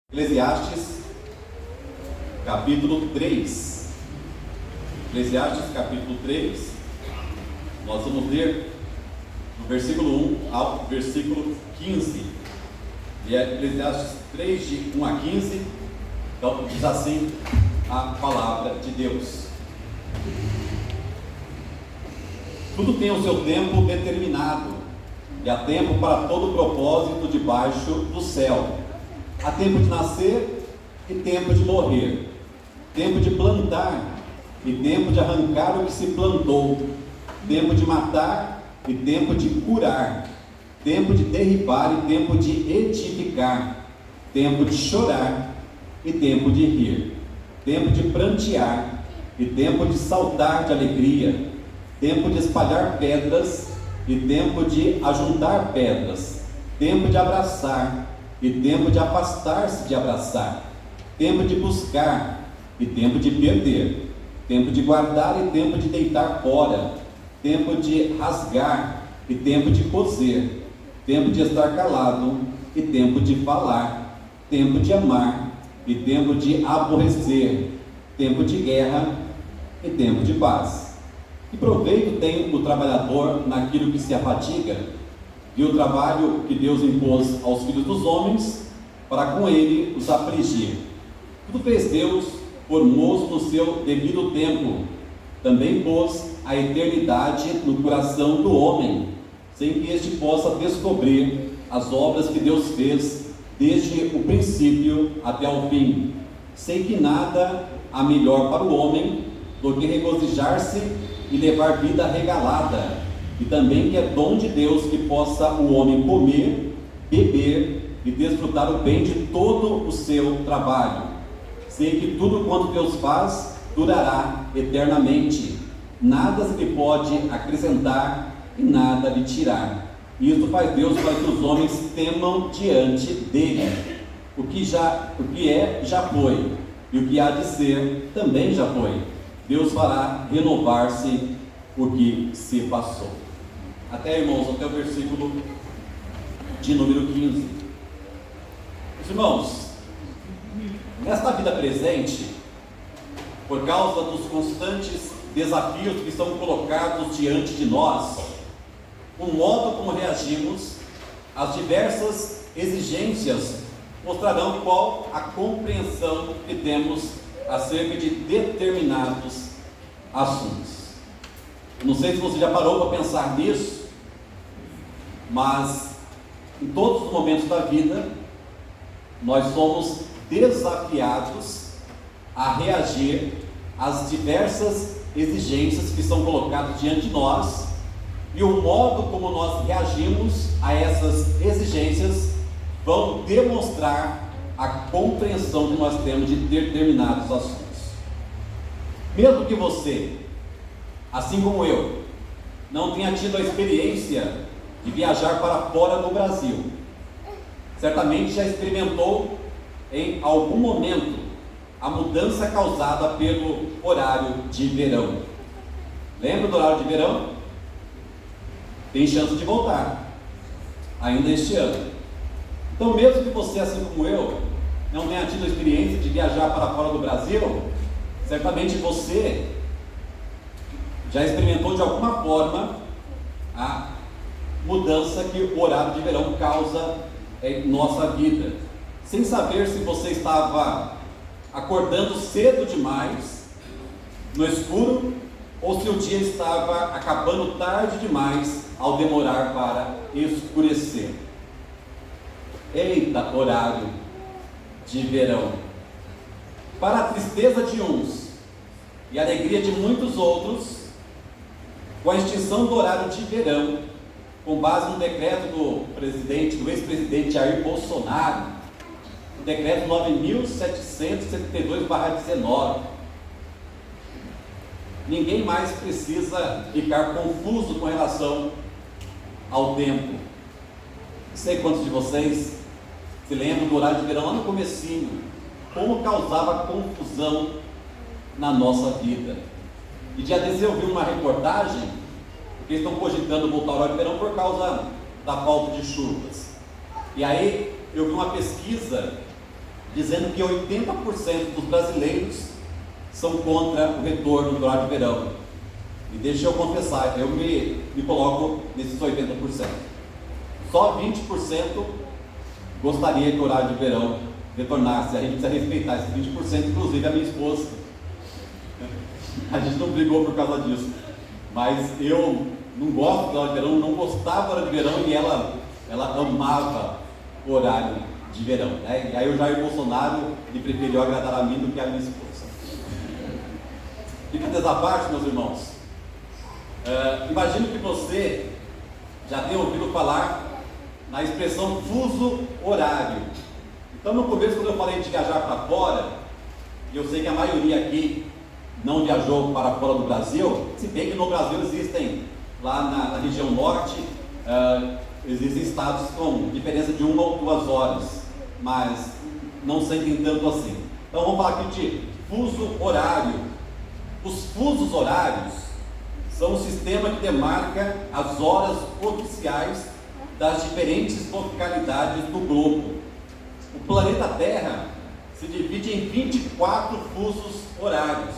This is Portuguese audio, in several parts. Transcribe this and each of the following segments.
Eclesiastes, capítulo 3. Eclesiastes, capítulo 3. Nós vamos ler do versículo 1 ao versículo 15. E é Eclesiastes 3, de 1 a 15. Então, diz assim a palavra de Deus: Tudo tem o seu tempo determinado, e há tempo para todo propósito debaixo do céu. Há tempo de nascer e tempo de morrer, tempo de plantar e tempo de arrancar o que se plantou, tempo de matar e tempo de curar, tempo de derribar e tempo de edificar, tempo de chorar e tempo de rir, tempo de prantear e tempo de saltar de alegria, tempo de espalhar pedras e tempo de ajuntar pedras, tempo de abraçar e tempo de afastar-se de abraçar, tempo de buscar e tempo de perder, tempo de guardar e tempo de deitar fora, tempo de rasgar e tempo de coser, tempo de estar calado e tempo de falar, tempo de amar e tempo de aborrecer, tempo de guerra e tempo de paz. Que proveito tem o trabalhador naquilo que se afadiga? E o trabalho que Deus impôs aos filhos dos homens, para com ele os afligir. Tudo fez Deus formoso no seu devido tempo. Também pôs a eternidade no coração do homem, sem que este possa descobrir as obras que Deus fez desde o princípio até o fim. Sei que nada há melhor para o homem do que regozijar-se e levar vida regalada, e também que é dom de Deus que possa o homem comer, beber e desfrutar o bem de todo o seu trabalho. Sei que tudo quanto Deus faz durará eternamente, nada se lhe pode acrescentar e nada lhe tirar. E isto faz Deus para que os homens temam diante dele. O que é, já foi, e o que há de ser, também já foi. Deus fará renovar-se o que se passou. Até, irmãos, até o versículo de número 15. Meus irmãos, nesta vida presente, por causa dos constantes desafios que são colocados diante de nós, o modo como reagimos às diversas exigências mostrarão qual a compreensão que temos acerca de determinados assuntos. Não sei se você já parou para pensar nisso, mas em todos os momentos da vida, nós somos desafiados a reagir às diversas exigências que são colocadas diante de nós, e o modo como nós reagimos a essas exigências vão demonstrar a compreensão que nós temos de determinados assuntos. Mesmo que você, assim como eu, não tenha tido a experiência de viajar para fora do Brasil, certamente já experimentou em algum momento a mudança causada pelo horário de verão. Lembra do horário de verão? Tem chance de voltar ainda este ano. Então, mesmo que você, assim como eu, não tenha tido a experiência de viajar para fora do Brasil, certamente você já experimentou de alguma forma a mudança que o horário de verão causa em nossa vida, sem saber se você estava acordando cedo demais, no escuro, ou se o dia estava acabando tarde demais ao demorar para escurecer. Eita, horário de verão! Para a tristeza de uns e a alegria de muitos outros, com a extinção do horário de verão, com base no decreto do ex-presidente Jair Bolsonaro, o decreto 9.772/19, ninguém mais precisa ficar confuso com relação ao tempo. Não sei quantos de vocês se lembram do horário de verão lá no comecinho, como causava confusão na nossa vida. E dia desses eu vi uma reportagem, porque estão cogitando voltar ao horário de verão por causa da falta de chuvas. E aí eu vi uma pesquisa dizendo que 80% dos brasileiros são contra o retorno do horário de verão. E deixa eu confessar, eu me coloco nesses 80%. Só 20% gostaria que o horário de verão retornasse. A gente precisa respeitar esses 20%, inclusive a minha esposa. A gente não brigou por causa disso. Mas eu não gosto do horário de verão, não gostava do horário de verão, e ela amava o horário de verão, né? E aí o Jair Bolsonaro ele preferiu agradar a mim do que a minha esposa. Brincadeiras à parte, meus irmãos, imagino que você já tenha ouvido falar na expressão fuso horário. Então, no começo, quando eu falei de viajar para fora, e eu sei que a maioria aqui não viajou para fora do Brasil, se bem que no Brasil existem, lá na região norte, existem estados com diferença de 1 ou 2 horas, mas não sentem tanto assim. Então vamos falar aqui de fuso horário. Os fusos horários são um sistema que demarca as horas oficiais das diferentes localidades do globo. O planeta Terra se divide em 24 fusos horários,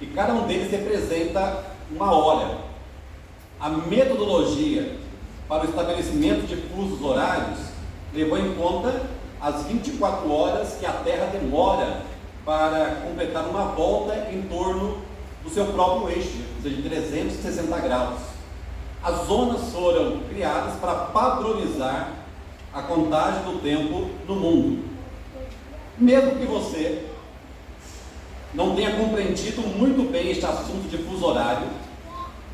e cada um deles representa uma hora. A metodologia para o estabelecimento de fusos horários levou em conta as 24 horas que a Terra demora para completar uma volta em torno do seu próprio eixo, ou seja, de 360 graus. As zonas foram criadas para padronizar a contagem do tempo no mundo. Mesmo que você não tenha compreendido muito bem este assunto de fuso horário,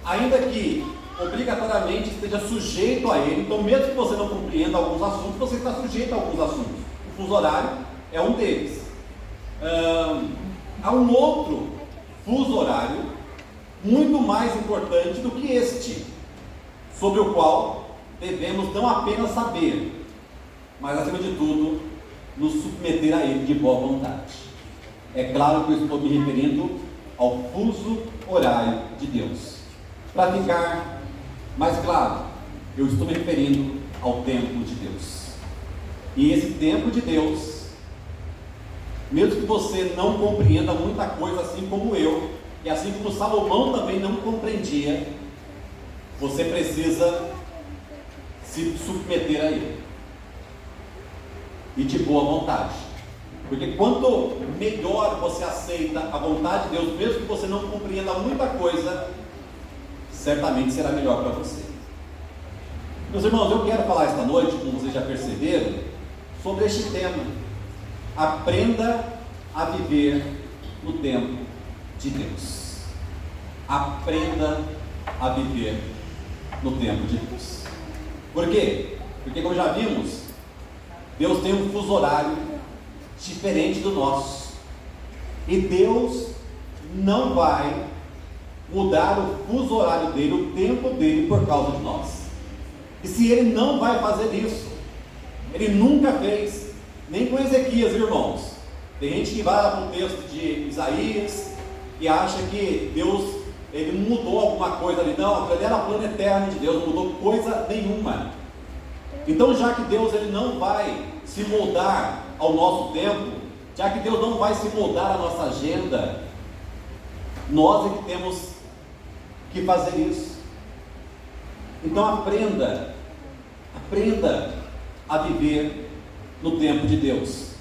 ainda que obrigatoriamente esteja sujeito a ele, então mesmo que você não compreenda alguns assuntos, você está sujeito a alguns assuntos. O fuso horário é um deles. Há um outro fuso horário muito mais importante do que este, sobre o qual devemos não apenas saber, mas acima de tudo nos submeter a ele de boa vontade. É claro que eu estou me referindo ao fuso horário de Deus. Para ficar mais claro, eu estou me referindo ao tempo de Deus. E esse tempo de Deus, mesmo que você não compreenda muita coisa assim como eu, e assim como Salomão também não compreendia, você precisa se submeter a ele, e de boa vontade. Porque quanto melhor você aceita a vontade de Deus, mesmo que você não compreenda muita coisa, certamente será melhor para você. Meus irmãos, eu quero falar esta noite, como vocês já perceberam, sobre este tema: aprenda a viver no tempo de Deus. Aprenda a viver no tempo de Deus. Por quê? Porque, como já vimos, Deus tem um fuso horário diferente do nosso, e Deus não vai mudar o fuso horário dele, o tempo dele, por causa de nós. E se ele não vai fazer isso, ele nunca fez, nem com Ezequias, irmãos. Tem gente que vai lá para o texto de Isaías e acha que Deus, ele mudou alguma coisa ali. Não, ele era plano eterno de Deus, não mudou coisa nenhuma. Então, já que Deus ele não vai se moldar ao nosso tempo, já que Deus não vai se moldar à nossa agenda, nós é que temos que fazer isso. Então aprenda a viver no tempo de Deus.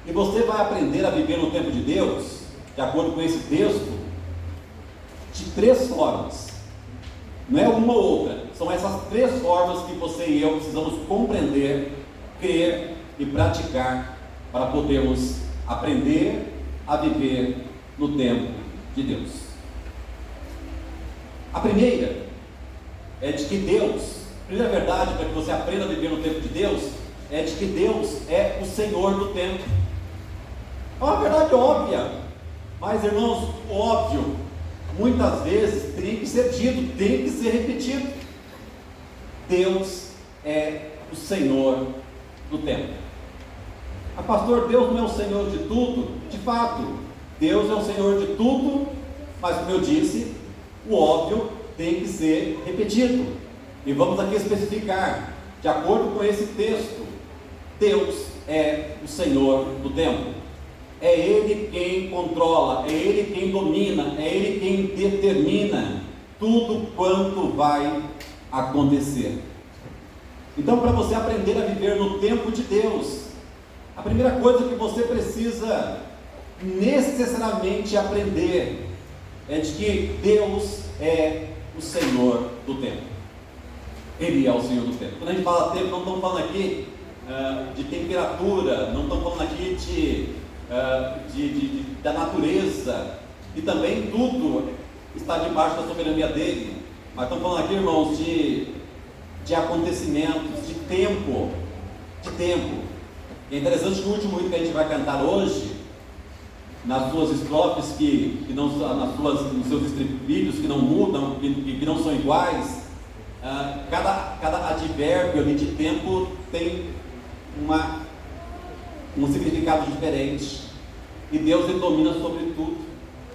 E você vai aprender a viver no tempo de Deus, de acordo com esse texto, de 3 formas. Não é uma ou outra, são essas 3 formas que você e eu precisamos compreender, crer e praticar para podermos aprender a viver no tempo de Deus. A primeira é de que Deus, a primeira verdade para que você aprenda a viver no tempo de Deus, é de que Deus é o Senhor do tempo. É uma verdade óbvia, mas, irmãos, óbvio, muitas vezes tem que ser dito, tem que ser repetido. Deus é o Senhor do tempo. Ah, pastor, Deus não é o Senhor de tudo? De fato, Deus é o Senhor de tudo, mas, como eu disse, o óbvio tem que ser repetido. E vamos aqui especificar, de acordo com esse texto, Deus é o Senhor do tempo. É Ele quem controla, é Ele quem domina, é Ele quem determina tudo quanto vai acontecer. Então, para você aprender a viver no tempo de Deus, a primeira coisa que você precisa necessariamente aprender é de que Deus é o Senhor do tempo. Ele é o Senhor do tempo. Quando a gente fala tempo, não estamos falando aqui de temperatura, não estamos falando aqui da natureza, e também tudo está debaixo da soberania dele, mas estamos falando aqui, irmãos, de acontecimentos, de tempo. E é interessante que o último hino que a gente vai cantar hoje, nas suas estrofes nos seus estribilhos que não mudam, que não são iguais, cada advérbio ali de tempo tem um significado diferente, e Deus ele domina sobre tudo,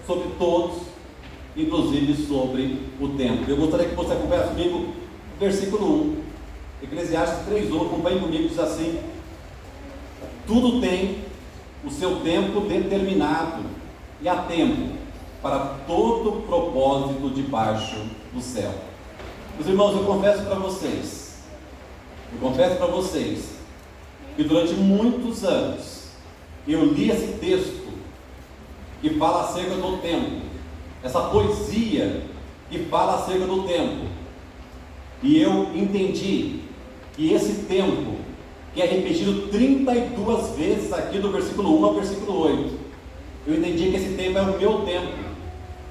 sobre todos, inclusive sobre o tempo. Eu gostaria que você acompanhasse comigo o versículo 1, Eclesiastes 3:1, acompanhe comigo, diz assim: tudo tem o seu tempo determinado, e há tempo para todo propósito debaixo do céu. Meus irmãos, eu confesso para vocês que durante muitos anos eu li esse texto que fala acerca do tempo, essa poesia que fala acerca do tempo, e eu entendi que esse tempo, que é repetido 32 vezes aqui do versículo 1 ao versículo 8, eu entendi que esse tempo é o meu tempo,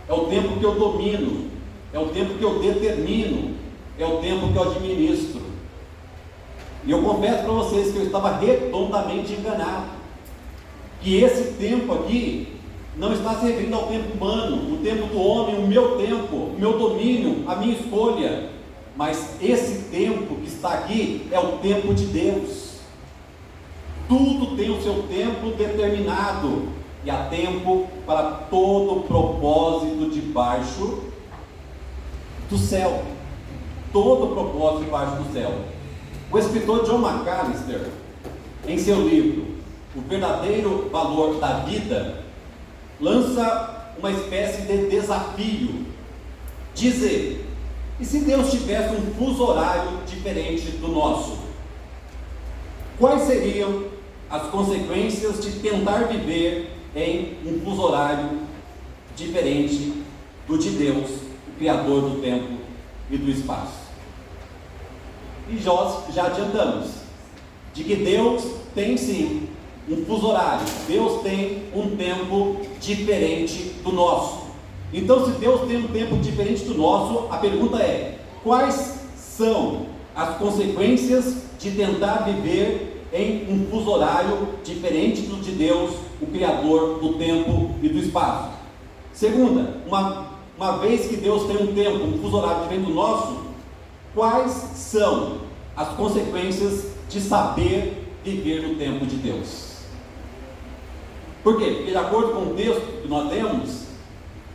é o tempo que eu domino, é o tempo que eu determino, é o tempo que eu administro. E eu confesso para vocês que eu estava redondamente enganado, que esse tempo aqui não está se referindo ao tempo humano, o tempo do homem, o meu tempo, o meu domínio, a minha escolha, mas esse tempo que está aqui é o tempo de Deus. Tudo tem o seu tempo determinado, e há tempo para todo propósito debaixo do céu. Todo propósito debaixo do céu. O escritor John MacAllister, em seu livro O Verdadeiro Valor da Vida, lança uma espécie de desafio. Diz ele: e se Deus tivesse um fuso horário diferente do nosso? Quais seriam as consequências de tentar viver em um fuso horário diferente do de Deus, o Criador do tempo e do espaço? E já adiantamos de que Deus tem sim um fuso horário, Deus tem um tempo diferente do nosso. Então, se Deus tem um tempo diferente do nosso, a pergunta é: quais são as consequências de tentar viver em um fuso horário diferente do de Deus, o Criador do tempo e do espaço? Segunda, uma vez que Deus tem um tempo, um fuso horário diferente do nosso, quais são as consequências de saber viver no tempo de Deus? Por quê? Porque, de acordo com o texto que nós temos,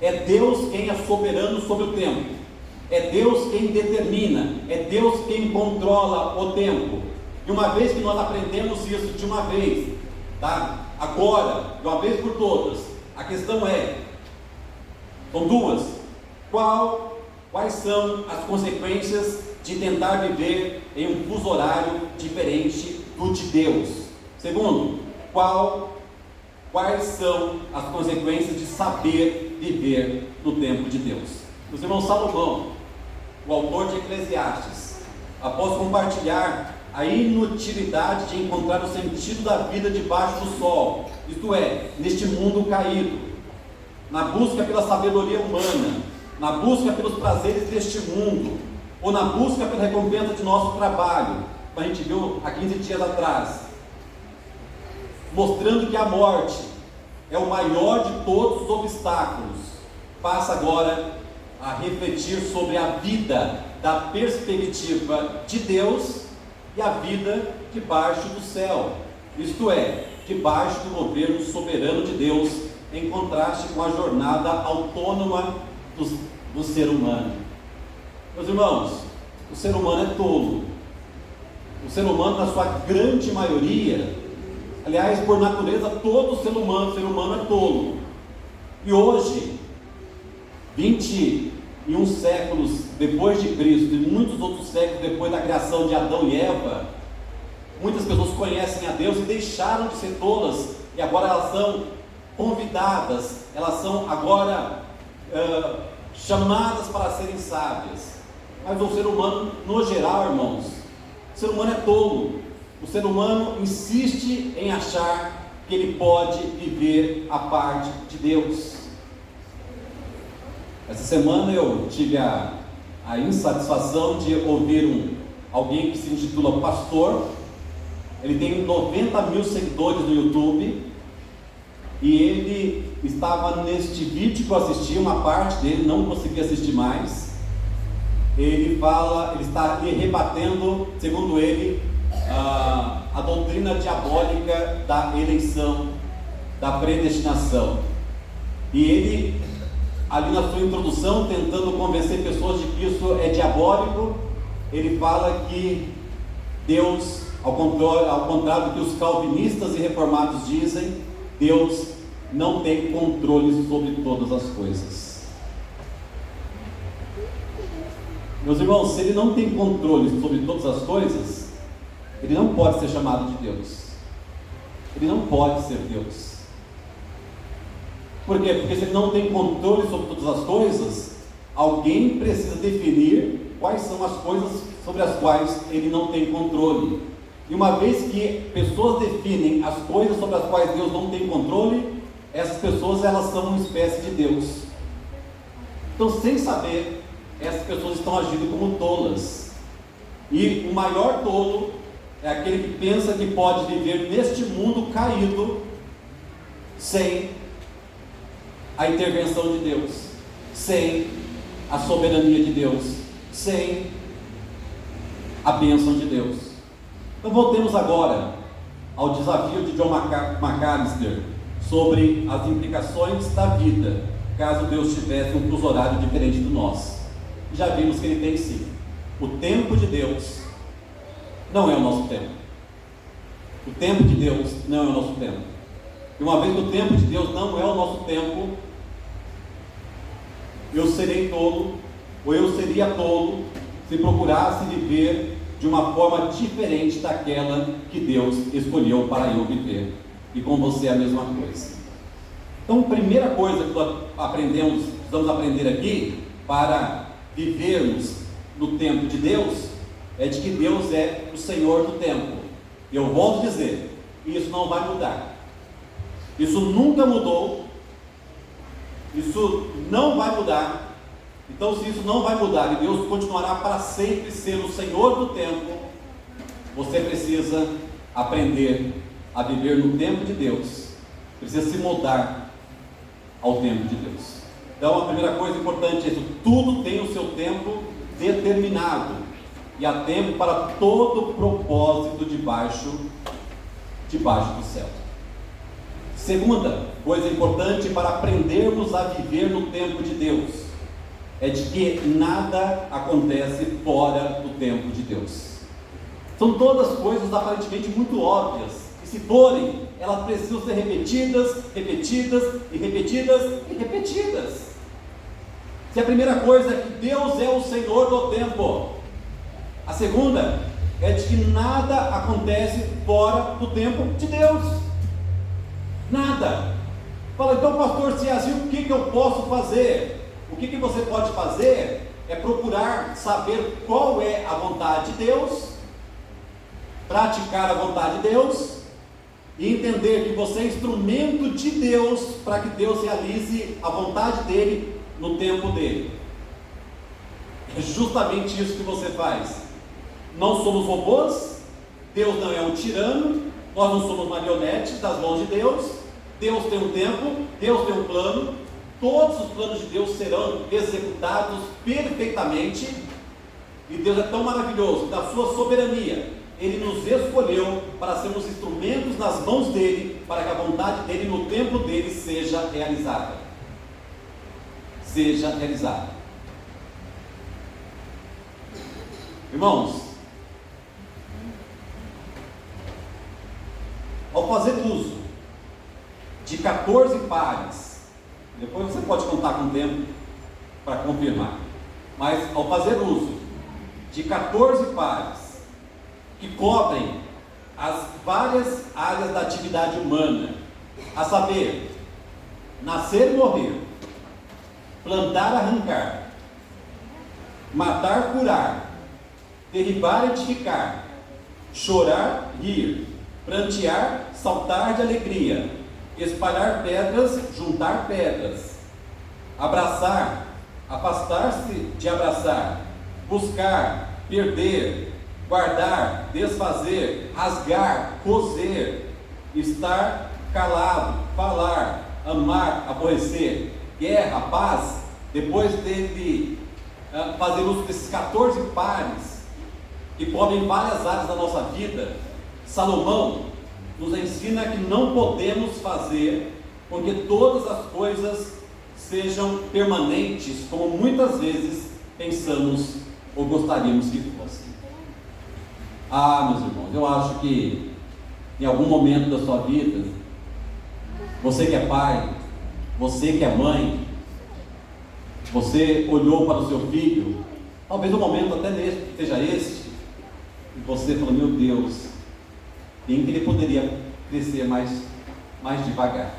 é Deus quem é soberano sobre o tempo, é Deus quem determina, é Deus quem controla o tempo. E uma vez que nós aprendemos isso de uma vez, tá? Agora, de uma vez por todas, a questão são duas: quais são as consequências de tentar viver em um fuso horário diferente do de Deus? Segundo, quais são as consequências de saber viver no tempo de Deus? Meus irmãos, Salomão, o autor de Eclesiastes, após compartilhar a inutilidade de encontrar o sentido da vida debaixo do sol, isto é, neste mundo caído, na busca pela sabedoria humana, na busca pelos prazeres deste mundo, ou na busca pela recompensa de nosso trabalho, como a gente viu há 15 dias atrás, mostrando que a morte é o maior de todos os obstáculos, passa agora a refletir sobre a vida da perspectiva de Deus e a vida debaixo do céu, isto é, debaixo do governo soberano de Deus, em contraste com a jornada autônoma do ser humano. Meus irmãos, o ser humano é tolo. O ser humano, na sua grande maioria, Aliás, por natureza, todo ser humano é tolo. E hoje, 21 séculos depois de Cristo e muitos outros séculos depois da criação de Adão e Eva, muitas pessoas conhecem a Deus e deixaram de ser tolas, e agora elas são convidadas, elas são agora chamadas para serem sábias. Mas o ser humano, no geral, irmãos, o ser humano é tolo. O ser humano insiste em achar que ele pode viver a parte de Deus. Essa semana eu tive a insatisfação de ouvir alguém que se intitula pastor. Ele tem 90 mil seguidores no YouTube, e ele estava neste vídeo que eu assisti, uma parte dele, não consegui assistir mais. Ele está rebatendo, segundo ele, a doutrina diabólica da eleição, da predestinação. E ele, ali na sua introdução, tentando convencer pessoas de que isso é diabólico, ele fala que Deus, ao contrário do que os calvinistas e reformados dizem, Deus não tem controle sobre todas as coisas. Meus irmãos, se ele não tem controle sobre todas as coisas, ele não pode ser chamado de Deus. Ele não pode ser Deus. Por quê? Porque se ele não tem controle sobre todas as coisas, alguém precisa definir quais são as coisas sobre as quais ele não tem controle. E uma vez que pessoas definem as coisas sobre as quais Deus não tem controle, essas pessoas, elas são uma espécie de Deus. Então, sem saber, essas pessoas estão agindo como tolas. E o maior tolo é aquele que pensa que pode viver neste mundo caído sem a intervenção de Deus, sem a soberania de Deus, sem a bênção de Deus. Então voltemos agora ao desafio de John MacAllister sobre as implicações da vida caso Deus tivesse um fuso horário diferente do nosso. Já vimos que ele tem sim. O tempo de Deus não é o nosso tempo. O tempo de Deus não é o nosso tempo. E uma vez que o tempo de Deus não é o nosso tempo, eu serei tolo, ou eu seria tolo, se procurasse viver de uma forma diferente daquela que Deus escolheu para eu viver. E com você é a mesma coisa. Então, a primeira coisa que nós precisamos aprender aqui, para vivermos no tempo de Deus, é de que Deus é o Senhor do tempo. Eu volto a dizer, isso não vai mudar. Isso nunca mudou. Isso não vai mudar. Então, se isso não vai mudar e Deus continuará para sempre ser o Senhor do tempo, você precisa aprender a viver no tempo de Deus. Precisa se moldar ao tempo de Deus. Então, a primeira coisa importante é isso: tudo tem o seu tempo determinado, e há tempo para todo propósito debaixo do céu. Segunda coisa importante para aprendermos a viver no tempo de Deus é de que nada acontece fora do tempo de Deus. São todas coisas aparentemente muito óbvias, e se forem, elas precisam ser repetidas, repetidas e repetidas e repetidas. Se a primeira coisa é que Deus é o Senhor do tempo, a segunda é de que nada acontece fora do tempo de Deus. Nada. Fala, então pastor, se é assim, o que eu posso fazer? O que você pode fazer é procurar saber qual é a vontade de Deus, praticar a vontade de Deus e entender que você é instrumento de Deus para que Deus realize a vontade dele no tempo dele. É justamente isso que você faz. Não somos robôs, Deus não é um tirano, nós não somos marionetes das mãos de Deus. Deus tem um tempo, Deus tem um plano, todos os planos de Deus serão executados perfeitamente, e Deus é tão maravilhoso que, na sua soberania, Ele nos escolheu para sermos instrumentos nas mãos dEle, para que a vontade dEle no tempo dEle seja realizada. Seja realizada. Irmãos, ao fazer uso de 14 pares, depois você pode contar com o tempo para confirmar, mas ao fazer uso de 14 pares que cobrem as várias áreas da atividade humana, a saber, nascer e morrer, plantar, arrancar, matar, curar, derribar, edificar, chorar, rir, prantear, saltar de alegria, espalhar pedras, juntar pedras, abraçar, afastar-se de abraçar, buscar, perder, guardar, desfazer, rasgar, coser, estar calado, falar, amar, aborrecer, guerra, paz. Depois dele fazer uso desses 14 pares que cobrem várias áreas da nossa vida, Salomão nos ensina que não podemos fazer com que todas as coisas sejam permanentes, como muitas vezes pensamos ou gostaríamos que fossem. Meus irmãos, eu acho que em algum momento da sua vida, você que é pai, você que é mãe, você olhou para o seu filho, talvez o momento até neste seja este, e você falou: meu Deus, bem que ele poderia crescer mais devagar.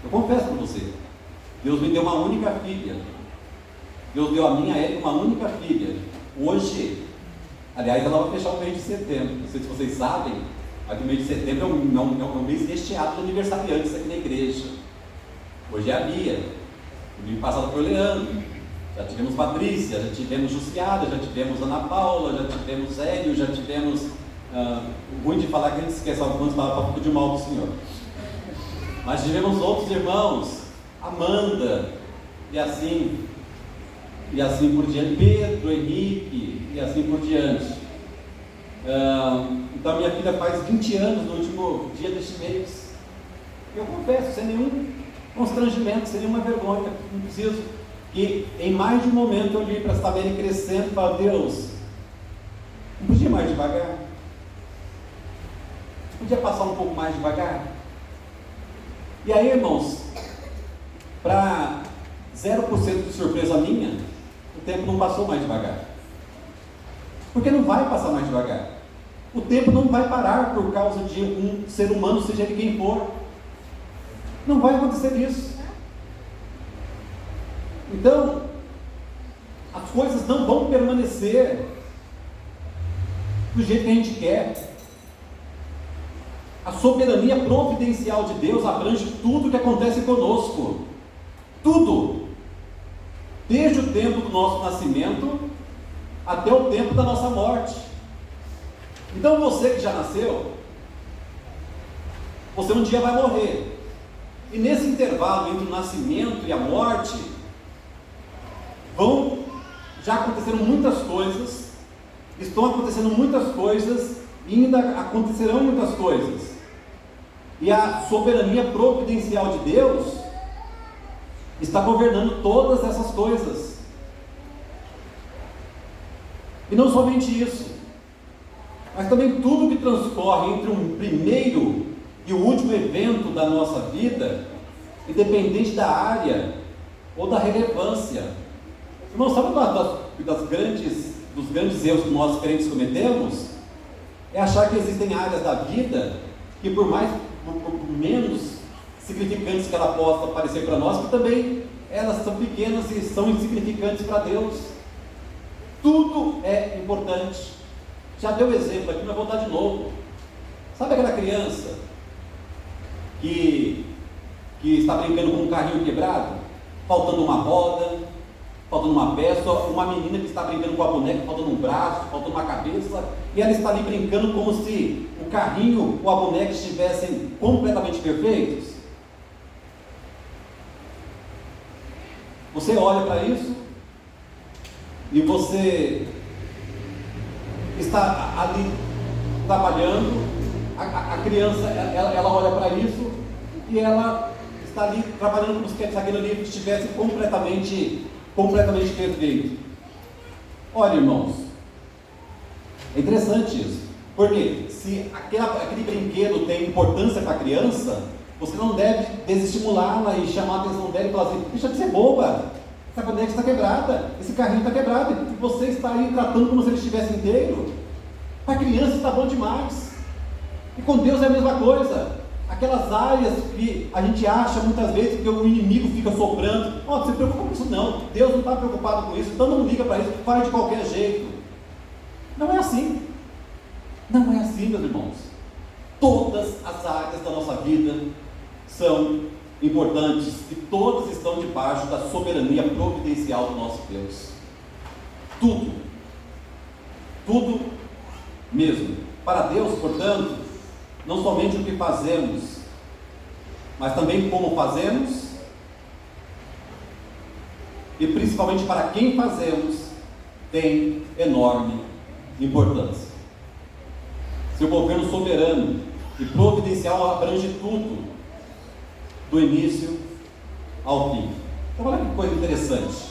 Eu confesso para você, Deus me deu uma única filha. Deus deu a minha Érica uma única filha. Hoje, aliás, ela vai fechar o mês de setembro. Não sei se vocês sabem, mas o mês de setembro é um mês recheado de aniversariantes aqui na igreja. Hoje é a Bia, no domingo passado foi o Leandro, já tivemos Patrícia, já tivemos Jussiada, já tivemos Ana Paula, já tivemos Hélio, já tivemos... ruim de falar que a gente esquece algumas palavras para pedir mal do Senhor. Mas tivemos outros irmãos, Amanda, e assim por diante, Pedro, Henrique, e assim por diante. Então minha filha faz 20 anos no último dia deste mês. Eu confesso, sem nenhum constrangimento, sem nenhuma vergonha, não preciso. E em mais de um momento eu olhei para essa tabela crescendo e falei: Deus, não podia ir mais devagar? Podia passar um pouco mais devagar? E aí, irmãos, para 0% de surpresa minha, o tempo não passou mais devagar. Porque não vai passar mais devagar. O tempo não vai parar por causa de um ser humano, seja ele quem for. Não vai acontecer isso. Então, as coisas não vão permanecer do jeito que a gente quer. A soberania providencial de Deus abrange tudo que acontece conosco. Tudo. Desde o tempo do nosso nascimento até o tempo da nossa morte. Então você que já nasceu, você um dia vai morrer. E nesse intervalo entre o nascimento e a morte, já aconteceram muitas coisas, estão acontecendo muitas coisas, e ainda acontecerão muitas coisas. E a soberania providencial de Deus está governando todas essas coisas. E não somente isso, mas também tudo que transcorre entre um primeiro e o último evento da nossa vida, independente da área ou da relevância. Irmão, sabe dos grandes erros que nós crentes cometemos? É achar que existem áreas da vida que, por menos significantes que ela possa parecer para nós, que também elas são pequenas e são insignificantes para Deus. Tudo é importante. Já deu exemplo aqui, mas vou dar de novo. Sabe aquela criança que está brincando com um carrinho quebrado, faltando uma roda, faltando uma peça, uma menina que está brincando com a boneca, faltando um braço, faltando uma cabeça, e ela está ali brincando como se o carrinho ou a boneca estivessem completamente perfeitos? Você olha para isso e você está ali trabalhando, a criança, ela olha para isso e ela está ali trabalhando como se aquilo ali estivesse completamente perfeito. Olha, irmãos, é interessante isso. Porque se aquele brinquedo tem importância para a criança, você não deve desestimulá-la e chamar a atenção dela e falar assim: deixa de ser boba, essa boneca está quebrada, esse carrinho está quebrado, e você está aí tratando como se ele estivesse inteiro. Para a criança está bom demais. E com Deus é a mesma coisa. Aquelas áreas que a gente acha muitas vezes que o inimigo fica soprando: ó, você se preocupa com isso? Não, Deus não está preocupado com isso, então não liga para isso, faz de qualquer jeito. Não é assim. Não é assim, meus irmãos. Todas as áreas da nossa vida são importantes e todas estão debaixo da soberania providencial do nosso Deus. Tudo. Tudo mesmo. Para Deus, portanto, não somente o que fazemos, mas também como fazemos, e principalmente para quem fazemos, tem enorme importância. Seu governo soberano e providencial abrange tudo, do início ao fim. Então olha que coisa interessante.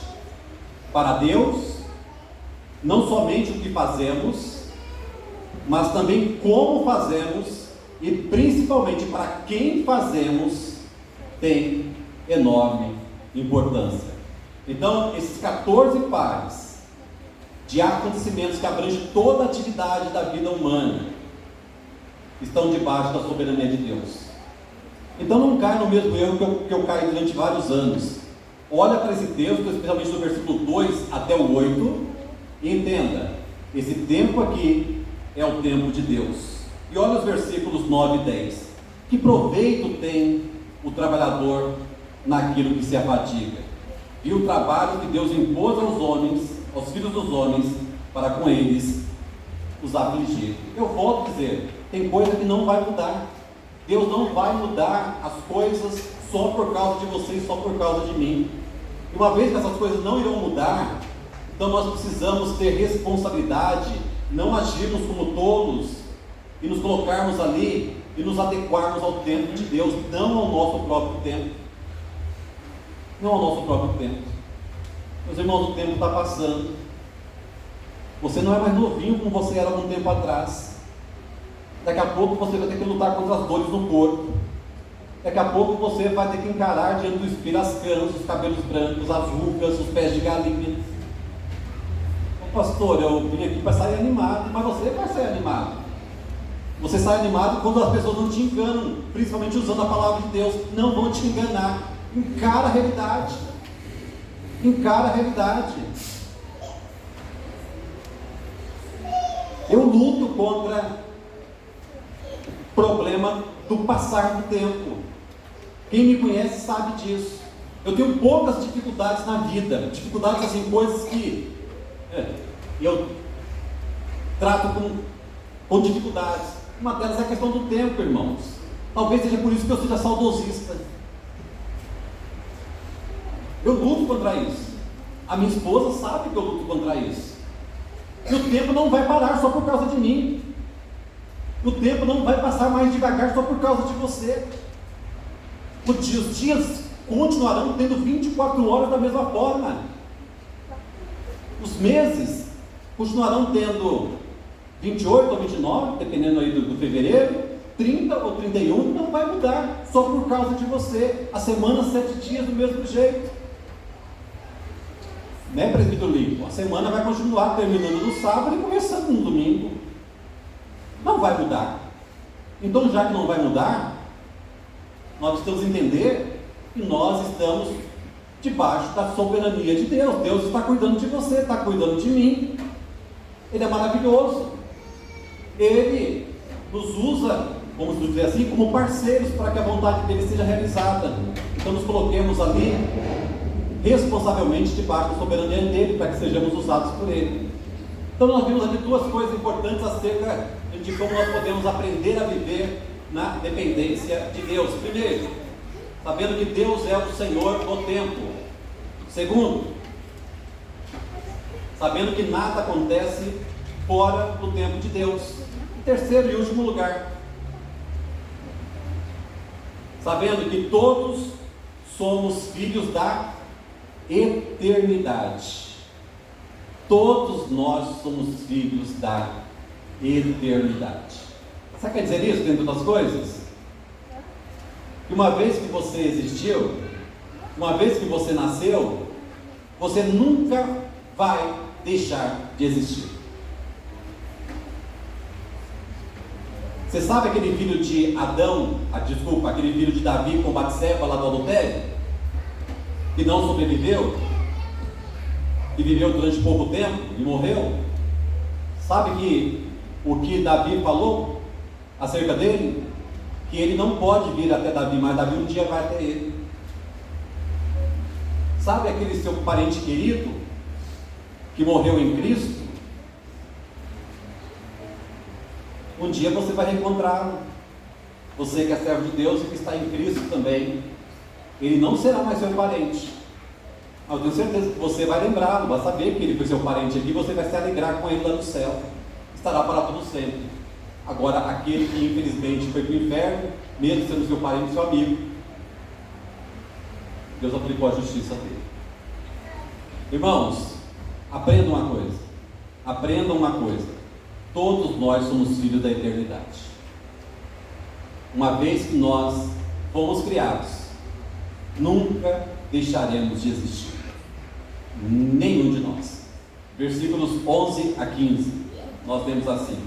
Para Deus, não somente o que fazemos, mas também como fazemos, e principalmente para quem fazemos, tem enorme importância. Então, esses 14 pares de acontecimentos que abrangem toda a atividade da vida humana estão debaixo da soberania de Deus. Então não cai no mesmo erro que eu caí durante vários anos. Olha para esse texto, especialmente do versículo 2 até o 8, e entenda: esse tempo aqui é o tempo de Deus. E olha os versículos 9 e 10. Que proveito tem o trabalhador naquilo que se afadiga? E o trabalho que Deus impôs aos homens, aos filhos dos homens, para com eles os afligir. Eu volto a dizer, tem coisa que não vai mudar. Deus não vai mudar as coisas só por causa de vocês, só por causa de mim. E uma vez que essas coisas não irão mudar, então nós precisamos ter responsabilidade, não agirmos como tolos e nos colocarmos ali e nos adequarmos ao tempo de Deus, não ao nosso próprio tempo. Não ao nosso próprio tempo. Meus irmãos, o tempo está passando. Você não é mais novinho como você era algum tempo atrás. Daqui a pouco você vai ter que lutar contra as dores no corpo. Daqui a pouco você vai ter que encarar diante do espelho as canas, os cabelos brancos, as rugas, os pés de galinha. Ô pastor, eu vim aqui para sair animado, mas você vai sair animado. Você sai animado quando as pessoas não te enganam, principalmente usando a palavra de Deus. Não vão te enganar. Encara a realidade. Encara a realidade. Eu luto contra o problema do passar do tempo. Quem me conhece sabe disso. Eu tenho poucas dificuldades na vida. Dificuldades assim, coisas que eu trato com dificuldades. Uma delas é a questão do tempo, irmãos. Talvez seja por isso que eu seja saudosista. Eu luto contra isso. A minha esposa sabe que eu luto contra isso. E o tempo não vai parar só por causa de mim. O tempo não vai passar mais devagar só por causa de você. Os dias continuarão tendo 24 horas da mesma forma. Os meses continuarão tendo 28 ou 29, dependendo aí do fevereiro, 30 ou 31, não vai mudar só por causa de você. A semana, 7 dias do mesmo jeito. Né, presbítero Lincoln? A semana vai continuar terminando no sábado e começando no domingo. Não vai mudar. Então, já que não vai mudar, nós precisamos entender que nós estamos debaixo da soberania de Deus. Deus está cuidando de você, está cuidando de mim. Ele é maravilhoso. Ele nos usa, vamos dizer assim, como parceiros para que a vontade dele seja realizada. Então nos coloquemos ali responsavelmente debaixo da soberania dele, para que sejamos usados por ele. Então nós vimos aqui duas coisas importantes acerca de como nós podemos aprender a viver na dependência de Deus. Primeiro, sabendo que Deus é o Senhor do tempo. Segundo, sabendo que nada acontece fora do tempo de Deus. E terceiro e último lugar, sabendo que todos somos filhos da eternidade. Todos nós somos filhos da eternidade. Sabe o que quer dizer isso, dentre outras coisas? Que uma vez que você existiu, uma vez que você nasceu, você nunca vai deixar de existir. Você sabe aquele filho de aquele filho de Davi com Batseba lá do adultério? Que não sobreviveu? Que viveu durante pouco tempo e morreu? Sabe o que Davi falou acerca dele? Que ele não pode vir até Davi, mas Davi um dia vai até ele. Sabe aquele seu parente querido que morreu em Cristo? Um dia você vai reencontrá-lo. Você que é servo de Deus e que está em Cristo também, ele não será mais seu parente. Eu tenho certeza que você vai lembrá-lo, vai saber que ele foi seu parente aqui, você vai se alegrar com ele lá no céu. Estará para todo sempre. Agora, aquele que infelizmente foi para o inferno, mesmo sendo seu parente e seu amigo, Deus aplicou a justiça dele. Irmãos, aprendam uma coisa. Aprendam uma coisa. Todos nós somos filhos da eternidade. Uma vez que nós fomos criados, nunca deixaremos de existir. Nenhum de nós. Versículos 11 a 15. Nós lemos assim: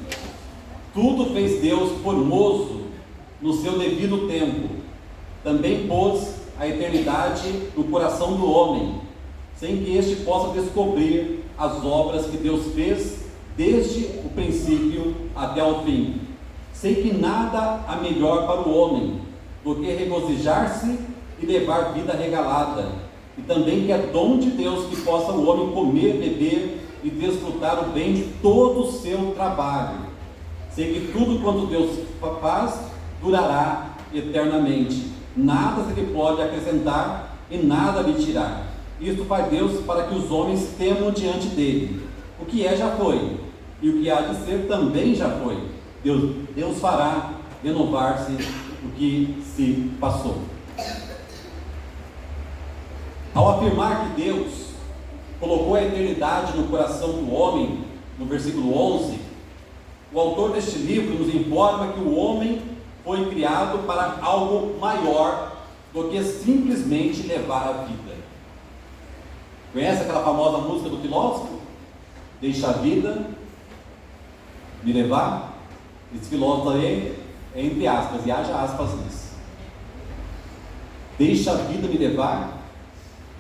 tudo fez Deus formoso no seu devido tempo. Também pôs a eternidade no coração do homem, sem que este possa descobrir as obras que Deus fez desde o princípio até o fim. Sei que nada há melhor para o homem do que regozijar-se e levar vida regalada, e também que é dom de Deus que possa o homem comer, beber e desfrutar o bem de todo o seu trabalho. Sei que tudo quanto Deus faz durará eternamente. Nada se lhe pode acrescentar e nada lhe tirar. Isto faz Deus para que os homens temam diante dele. O que é já foi, e o que há de ser também já foi. Deus fará renovar-se o que se passou. Ao afirmar que Deus colocou a eternidade no coração do homem, no versículo 11, o autor deste livro nos informa que o homem foi criado para algo maior do que simplesmente levar a vida. Conhece aquela famosa música do filósofo? Deixa a vida me levar. Esse filósofo aí é entre aspas, e haja aspas nisso. Deixa a vida me levar.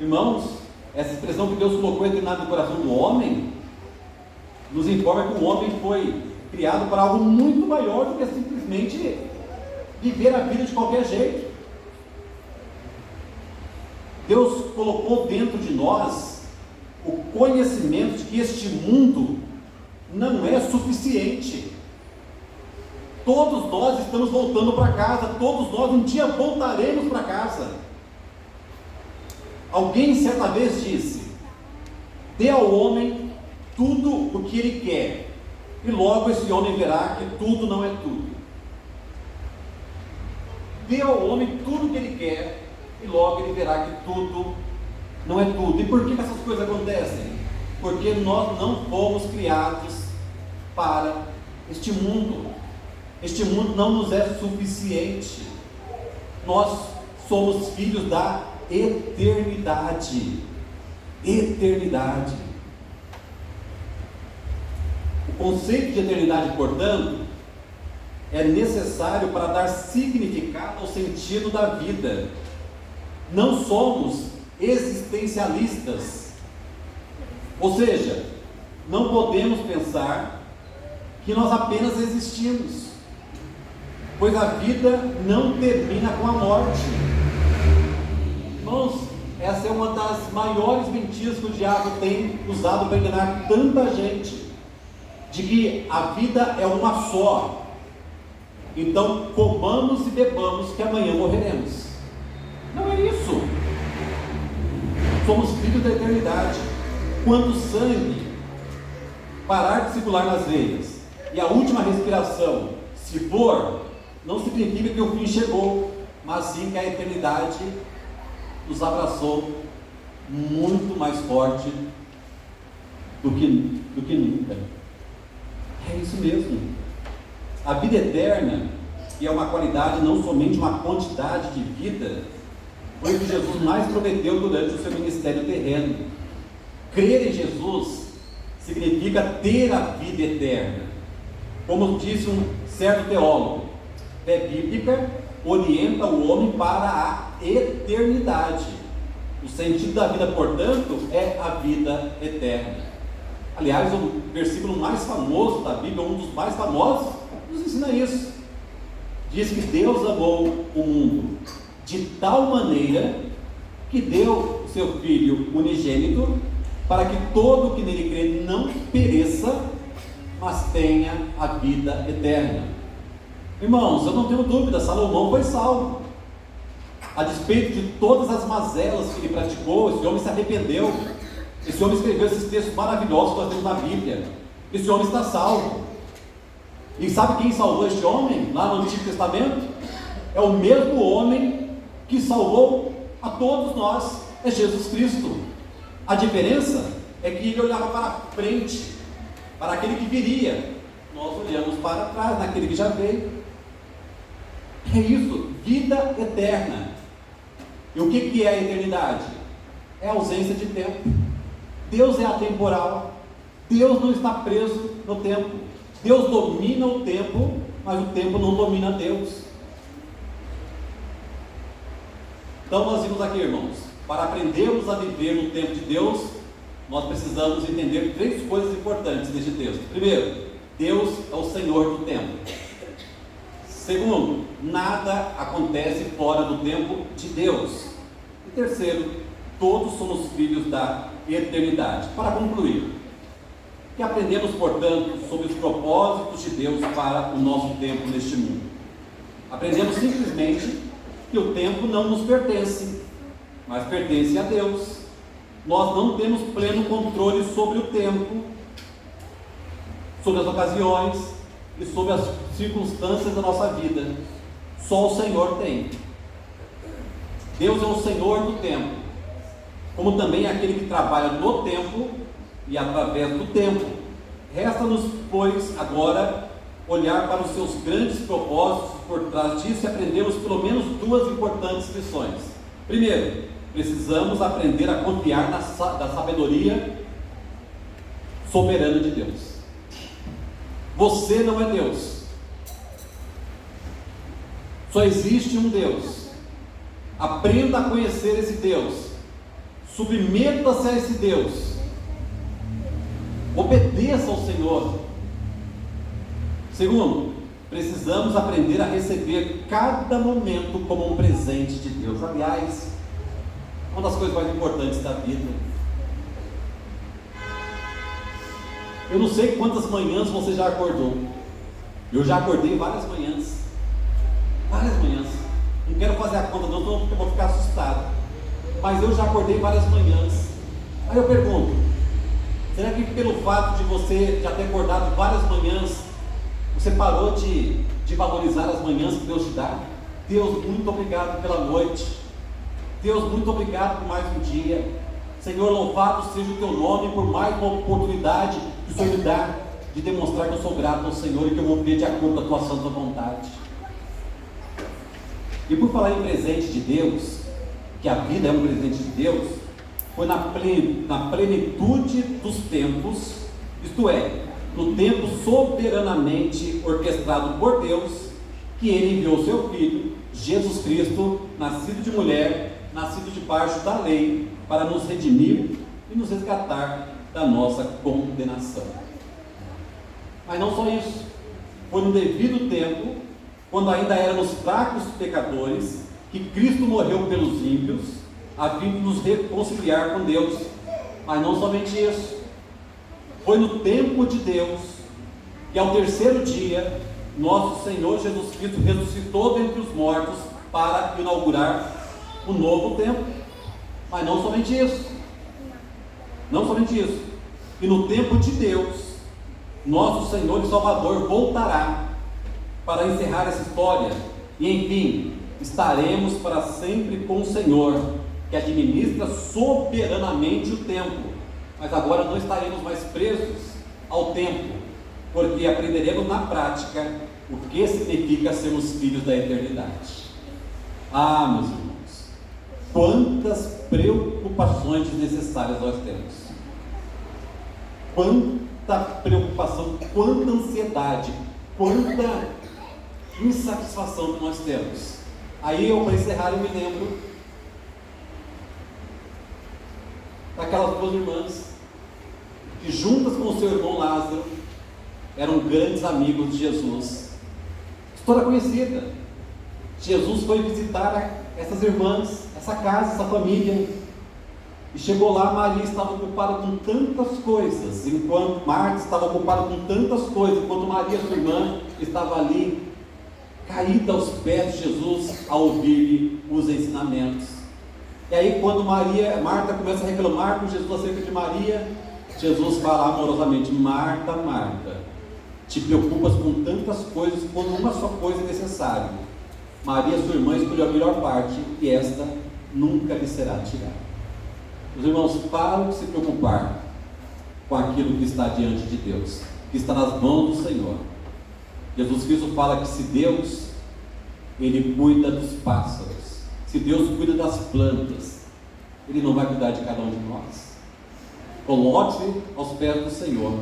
Irmãos, essa expressão que Deus colocou eternidade no coração do homem nos informa que o homem foi criado para algo muito maior do que simplesmente viver a vida de qualquer jeito. Deus colocou dentro de nós o conhecimento de que este mundo não é suficiente. Todos nós estamos voltando para casa, todos nós um dia voltaremos para casa. Alguém certa vez disse: dê ao homem tudo o que ele quer, e logo esse homem verá que tudo não é tudo. Dê ao homem tudo o que ele quer, e logo ele verá que tudo não é tudo. E por que essas coisas acontecem? Porque nós não fomos criados para este mundo. Este mundo não nos é suficiente. Nós somos filhos da eternidade. Eternidade. O conceito de eternidade, portanto, é necessário para dar significado ao sentido da vida. Não somos existencialistas. Ou seja, não podemos pensar que nós apenas existimos, pois a vida não termina com a morte. Irmãos, essa é uma das maiores mentiras que o diabo tem usado para enganar tanta gente, de que a vida é uma só. Então comamos e bebamos que amanhã morreremos. Não é isso. Somos filhos da eternidade. Quando o sangue parar de circular nas veias e a última respiração se for, não significa que o fim chegou, mas sim que a eternidade nos abraçou muito mais forte do que nunca. É isso mesmo. A vida eterna, que é uma qualidade, não somente uma quantidade de vida, foi o que Jesus mais prometeu durante o seu ministério terreno. Crer em Jesus significa ter a vida eterna. Como disse um certo teólogo, a fé bíblica orienta o homem para a eternidade. O sentido da vida, portanto, é a vida eterna. Aliás, o versículo mais famoso da Bíblia, um dos mais famosos, nos ensina isso. Diz que Deus amou o mundo de tal maneira que deu o seu Filho unigênito, para que todo que nele crê não pereça, mas tenha a vida eterna. Irmãos, eu não tenho dúvida, Salomão foi salvo. A despeito de todas as mazelas que ele praticou, esse homem se arrependeu. Esse homem escreveu esses textos maravilhosos que nós temos na Bíblia. Esse homem está salvo. E sabe quem salvou este homem lá no Antigo Testamento? É o mesmo homem que salvou a todos nós, é Jesus Cristo. A diferença é que ele olhava para frente, para aquele que viria. Nós olhamos para trás, naquele que já veio. É isso, vida eterna. E o que é a eternidade? É a ausência de tempo. Deus é atemporal. Deus não está preso no tempo. Deus domina o tempo, mas o tempo não domina Deus. Então nós vimos aqui, irmãos, para aprendermos a viver no tempo de Deus, nós precisamos entender 3 coisas importantes neste texto. Primeiro, Deus é o Senhor do tempo. Segundo, nada acontece fora do tempo de Deus. E terceiro, todos somos filhos da eternidade. Para concluir, que aprendemos, portanto, sobre os propósitos de Deus para o nosso tempo neste mundo? Aprendemos simplesmente que o tempo não nos pertence, mas pertence a Deus. Nós não temos pleno controle sobre o tempo, sobre as ocasiões e sobre as circunstâncias da nossa vida. Só o Senhor tem. Deus é o Senhor do tempo, como também é aquele que trabalha no tempo e através do tempo. Resta-nos, pois, agora olhar para os seus grandes propósitos por trás disso e aprendermos pelo menos 2 importantes lições. Primeiro, precisamos aprender a confiar da sabedoria soberana de Deus. Você não é Deus. Só existe um Deus. Aprenda a conhecer esse Deus. Submeta-se a esse Deus. Obedeça ao Senhor. Segundo, precisamos aprender a receber cada momento como um presente de Deus. Aliás, uma das coisas mais importantes da vida. Eu não sei quantas manhãs você já acordou. Eu já acordei várias manhãs. Várias manhãs. Não quero fazer a conta não, porque eu vou ficar assustado. Mas eu já acordei várias manhãs. Aí eu pergunto, será que pelo fato de você já ter acordado várias manhãs, você parou de valorizar as manhãs que Deus te dá? Deus, muito obrigado pela noite. Deus, muito obrigado por mais um dia. Senhor, louvado seja o teu nome por mais uma oportunidade que o Senhor me dá de demonstrar que eu sou grato ao Senhor e que eu vou viver de acordo com a tua santa vontade. E por falar em presente de Deus, que a vida é um presente de Deus, foi na plenitude dos tempos, isto é, no tempo soberanamente orquestrado por Deus, que Ele enviou seu Filho, Jesus Cristo, nascido de mulher, nascido debaixo da lei, para nos redimir e nos resgatar da nossa condenação. Mas não só isso, foi no devido tempo, quando ainda éramos fracos pecadores, que Cristo morreu pelos ímpios, a fim de nos reconciliar com Deus. Mas não somente isso, foi no tempo de Deus, que ao terceiro dia, nosso Senhor Jesus Cristo ressuscitou dentre os mortos, para inaugurar um novo tempo. Mas não somente isso, não somente isso, e no tempo de Deus, nosso Senhor e Salvador voltará para encerrar essa história, e enfim, estaremos para sempre com o Senhor, que administra soberanamente o tempo. Mas agora não estaremos mais presos ao tempo, porque aprenderemos na prática o que significa sermos filhos da eternidade. Ah, meus irmãos, quantas preocupações desnecessárias nós temos, quanta preocupação, quanta ansiedade, quanta insatisfação que nós temos. Aí eu, para encerrar, eu me lembro daquelas duas irmãs que, juntas com o seu irmão Lázaro, eram grandes amigos de Jesus. História conhecida. Jesus foi visitar essas irmãs, essa casa, essa família, e chegou lá. Maria estava ocupada com tantas coisas, enquanto Marta estava ocupada com tantas coisas, enquanto Maria, sua irmã, estava ali caída aos pés de Jesus, a ouvir os ensinamentos. E aí, quando Marta começa a reclamar com Jesus acerca de Maria, Jesus fala amorosamente: Marta, Marta, te preocupas com tantas coisas, quando uma só coisa é necessária. Maria, sua irmã, escolheu a melhor parte, e esta nunca lhe será tirada. Os irmãos, param de se preocupar com aquilo que está diante de Deus, que está nas mãos do Senhor. Jesus Cristo fala que se Deus, Ele cuida dos pássaros, se Deus cuida das plantas, Ele não vai cuidar de cada um de nós? Coloque-se aos pés do Senhor,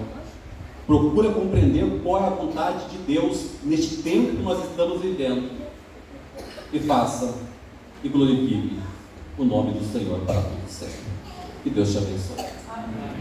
procura compreender qual é a vontade de Deus neste tempo que nós estamos vivendo, e faça e glorifique o nome do Senhor para todos sempre. Que Deus te abençoe. Amém.